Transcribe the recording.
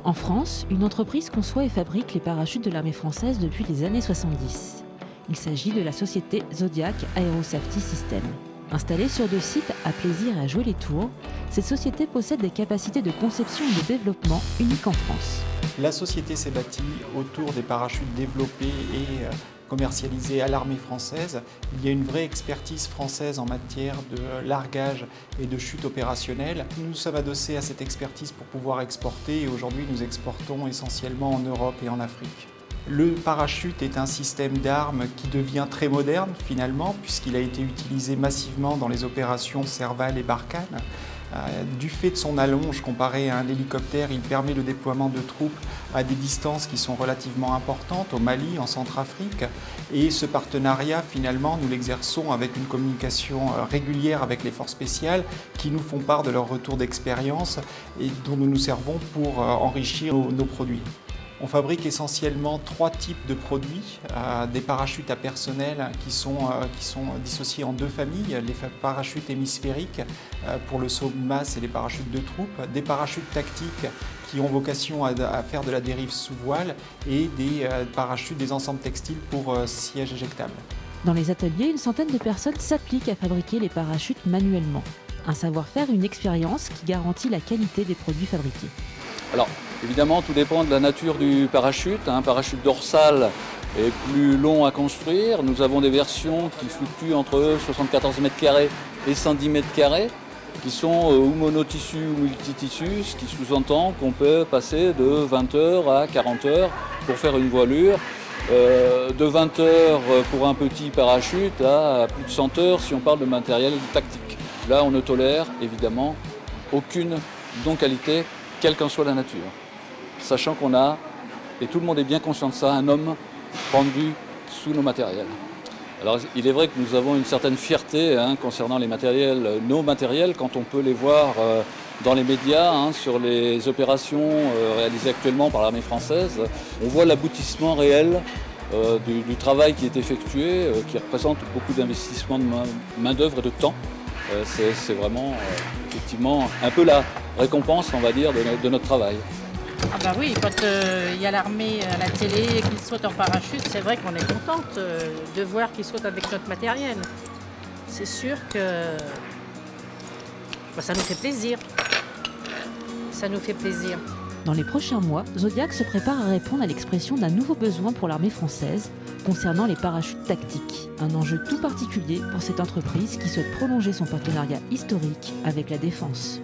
En France, une entreprise conçoit et fabrique les parachutes de l'armée française depuis les années 70. Il s'agit de la société Zodiac Aerosafety System. Installée sur 2 sites à Plaisir et à Joué-les-Tours, cette société possède des capacités de conception et de développement uniques en France. La société s'est bâtie autour des parachutes développés et commercialisés à l'armée française. Il y a une vraie expertise française en matière de largage et de chute opérationnelle. Nous sommes adossés à cette expertise pour pouvoir exporter et aujourd'hui nous exportons essentiellement en Europe et en Afrique. Le parachute est un système d'armes qui devient très moderne finalement puisqu'il a été utilisé massivement dans les opérations Serval et Barkhane. Du fait de son allonge comparé à un hélicoptère, il permet le déploiement de troupes à des distances qui sont relativement importantes, au Mali, en Centrafrique. Et ce partenariat, finalement, nous l'exerçons avec une communication régulière avec les forces spéciales qui nous font part de leur retour d'expérience et dont nous nous servons pour enrichir nos produits. On fabrique essentiellement 3 types de produits, des parachutes à personnel qui sont dissociés en 2 familles, les parachutes hémisphériques pour le saut de masse et les parachutes de troupes, des parachutes tactiques qui ont vocation à faire de la dérive sous voile et des parachutes, des ensembles textiles pour sièges éjectables. Dans les ateliers, une centaine de personnes s'appliquent à fabriquer les parachutes manuellement. Un savoir-faire et une expérience qui garantit la qualité des produits fabriqués. Alors, évidemment, tout dépend de la nature du parachute. Un parachute dorsal est plus long à construire. Nous avons des versions qui fluctuent entre 74 m² et 110 m², qui sont ou monotissus ou multitissus, ce qui sous-entend qu'on peut passer de 20 heures à 40 heures pour faire une voilure. De 20 heures pour un petit parachute à plus de 100 heures si on parle de matériel tactique. Là, on ne tolère évidemment aucune non-qualité, quelle qu'en soit la nature. Sachant qu'on a, et tout le monde est bien conscient de ça, un homme pendu sous nos matériels. Alors il est vrai que nous avons une certaine fierté concernant les matériels, nos matériels, quand on peut les voir dans les médias, sur les opérations réalisées actuellement par l'armée française. On voit l'aboutissement réel du travail qui est effectué, qui représente beaucoup d'investissements de main-d'œuvre et de temps. C'est vraiment effectivement un peu la récompense, on va dire, de notre travail. Ah bah oui, quand il y a l'armée à la télé et qu'ils sautent en parachute, c'est vrai qu'on est contente de voir qu'ils sautent avec notre matériel. C'est sûr que ça nous fait plaisir. Ça nous fait plaisir. Dans les prochains mois, Zodiac se prépare à répondre à l'expression d'un nouveau besoin pour l'armée française concernant les parachutes tactiques. Un enjeu tout particulier pour cette entreprise qui souhaite prolonger son partenariat historique avec la défense.